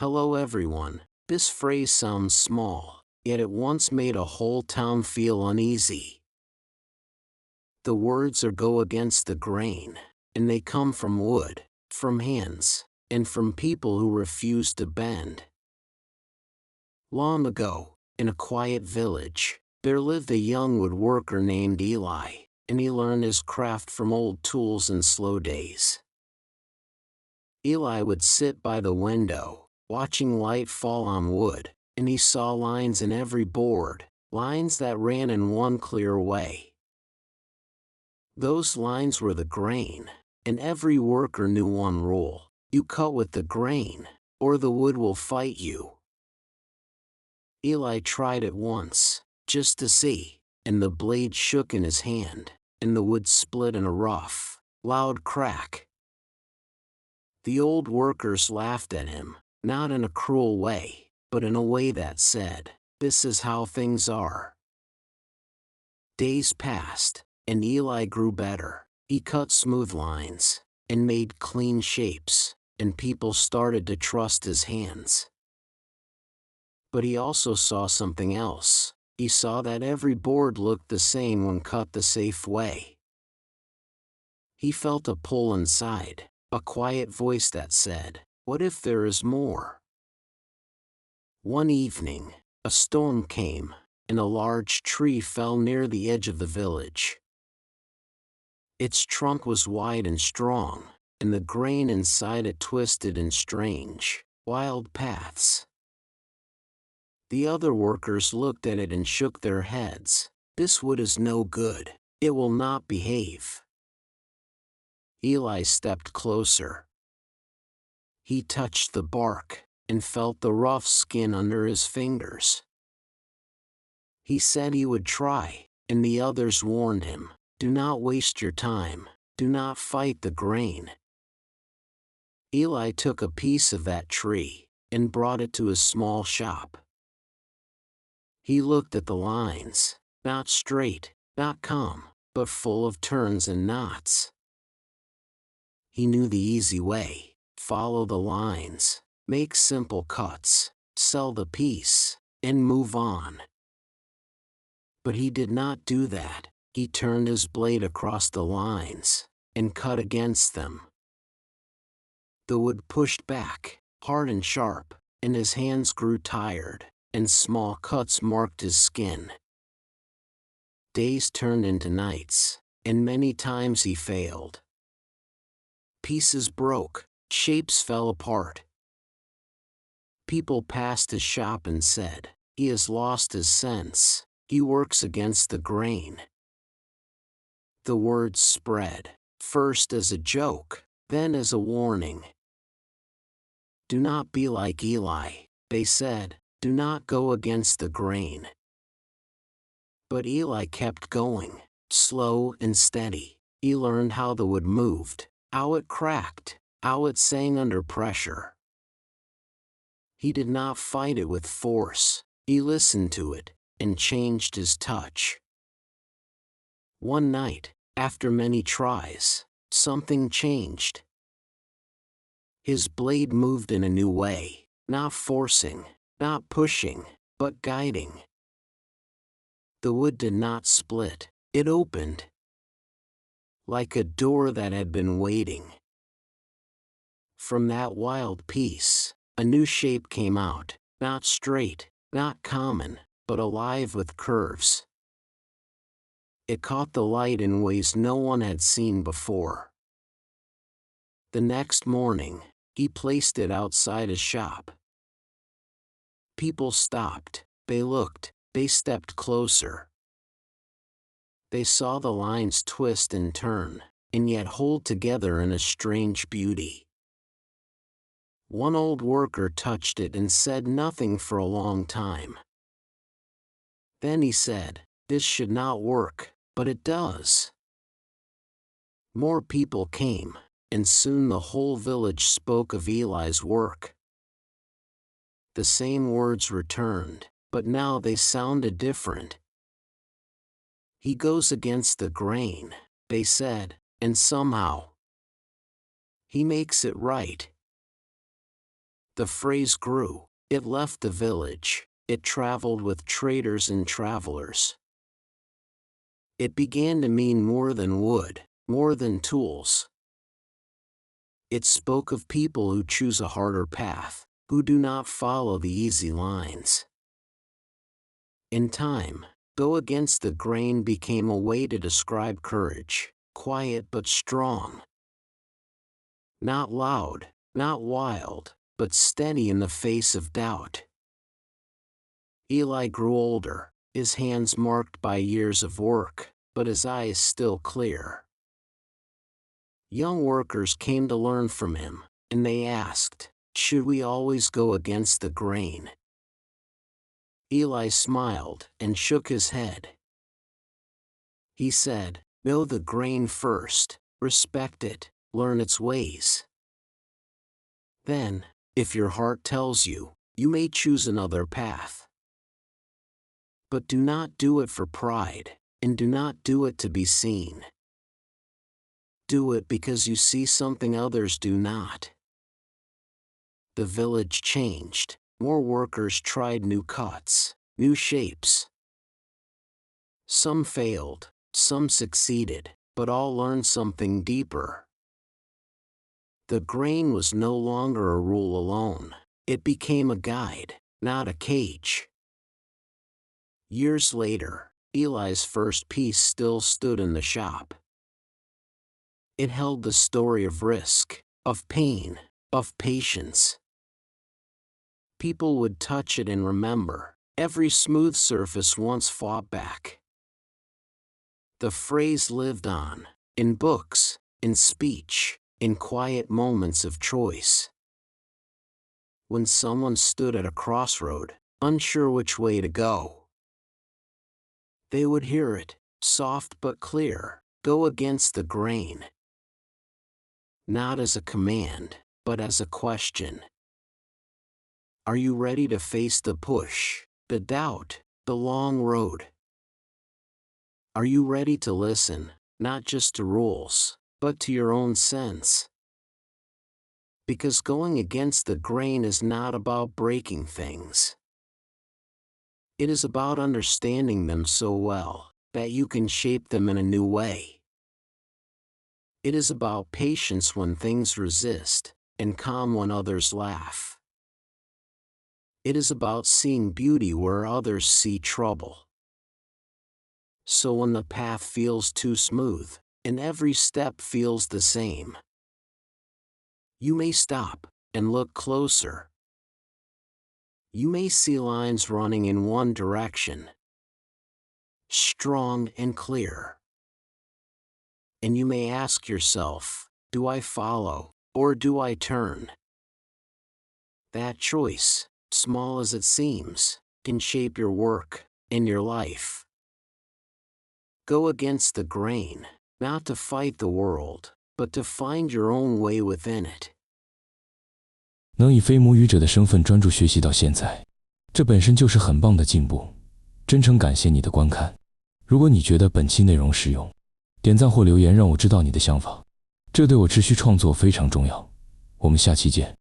Hello everyone. This phrase sounds small, yet it once made a whole town feel uneasy. The words are go against the grain, and they come from wood, from hands, and from people who refuse to bend. Long ago, in a quiet village, there lived a young woodworker named Eli, and he learned his craft from old tools and slow days. Eli would sit by the window, watching light fall on wood, and he saw lines in every board, lines that ran in one clear way. Those lines were the grain, and every worker knew one rule: you cut with the grain, or the wood will fight you. Eli tried it once, just to see, and the blade shook in his hand, and the wood split in a rough, loud crack. The old workers laughed at him, not in a cruel way, but in a way that said, "This is how things are." Days passed, and Eli grew better. He cut smooth lines, and made clean shapes, and people started to trust his hands. But he also saw something else. He saw that every board looked the same when cut the safe way. He felt a pull inside, a quiet voice that said, "What if there is more?" One evening, a storm came, and a large tree fell near the edge of the village. Its trunk was wide and strong, and the grain inside it twisted in strange, wild paths. The other workers looked at it and shook their heads. "This wood is no good. It will not behave." Eli stepped closer. He touched the bark, and felt the rough skin under his fingers. He said he would try, and the others warned him, "Do not waste your time, do not fight the grain." Eli took a piece of that tree, and brought it to his small shop. He looked at the lines, not straight, not calm, but full of turns and knots. He knew the easy way: follow the lines, make simple cuts, sell the piece, and move on. But he did not do that. He turned his blade across the lines, and cut against them. The wood pushed back, hard and sharp, and his hands grew tired, and small cuts marked his skin. Days turned into nights, and many times he failed. Pieces broke, shapes fell apart. People passed his shop and said, "He has lost his sense, he works against the grain." The words spread, first as a joke, then as a warning. "Do not be like Eli," they said. "Do not go against the grain." But Eli kept going, slow and steady. He learned how the wood moved, how it cracked, how it sang under pressure. He did not fight it with force. He listened to it, and changed his touch. One night, after many tries, something changed. His blade moved in a new way, not forcing, not pushing, but guiding. The wood did not split, it opened. Like a door that had been waiting. From that wild piece, a new shape came out, not straight, not common, but alive with curves. It caught the light in ways no one had seen before. The next morning, he placed it outside his shop. People stopped, they looked, they stepped closer. They saw the lines twist and turn, and yet hold together in a strange beauty. One old worker touched it and said nothing for a long time. Then he said, "This should not work, but it does." More people came, and soon the whole village spoke of Eli's work. The same words returned, but now they sounded different. "He goes against the grain," they said, "and somehow he makes it right." The phrase grew. It left the village. It traveled with traders and travelers. It began to mean more than wood, more than tools. It spoke of people who choose a harder path, who do not follow the easy lines. In time, go against the grain became a way to describe courage, quiet but strong. Not loud, not wild, but steady in the face of doubt. Eli grew older, his hands marked by years of work, but his eyes still clear. Young workers came to learn from him, and they asked, "Should we always go against the grain?" Eli smiled and shook his head. He said, "Know the grain first, respect it, learn its ways. Then, if your heart tells you, you may choose another path. But do not do it for pride, and do not do it to be seen. Do it because you see something others do not." The village changed. More workers tried new cuts, new shapes. Some failed, some succeeded, but all learned something deeper. The grain was no longer a rule alone. It became a guide, not a cage. Years later, Eli's first piece still stood in the shop. It held the story of risk, of pain, of patience. People would touch it and remember, every smooth surface once fought back. The phrase lived on, in books, in speech, in quiet moments of choice. When someone stood at a crossroad, unsure which way to go, they would hear it, soft but clear, go against the grain. Not as a command, but as a question. Are you ready to face the push, the doubt, the long road? Are you ready to listen, not just to rules, but to your own sense? Because going against the grain is not about breaking things. It is about understanding them so well that you can shape them in a new way. It is about patience when things resist, and calm when others laugh. It is about seeing beauty where others see trouble. So when the path feels too smooth, and every step feels the same, you may stop and look closer. You may see lines running in one direction, strong and clear. And you may ask yourself, do I follow, or do I turn? That choice, small as it seems, can shape your work and your life. Go against the grain, not to fight the world, but to find your own way within it. 能以非母语者的身份专注学习到现在，这本身就是很棒的进步。真诚感谢你的观看。如果你觉得本期内容实用，点赞或留言让我知道你的想法，这对我持续创作非常重要。我们下期见。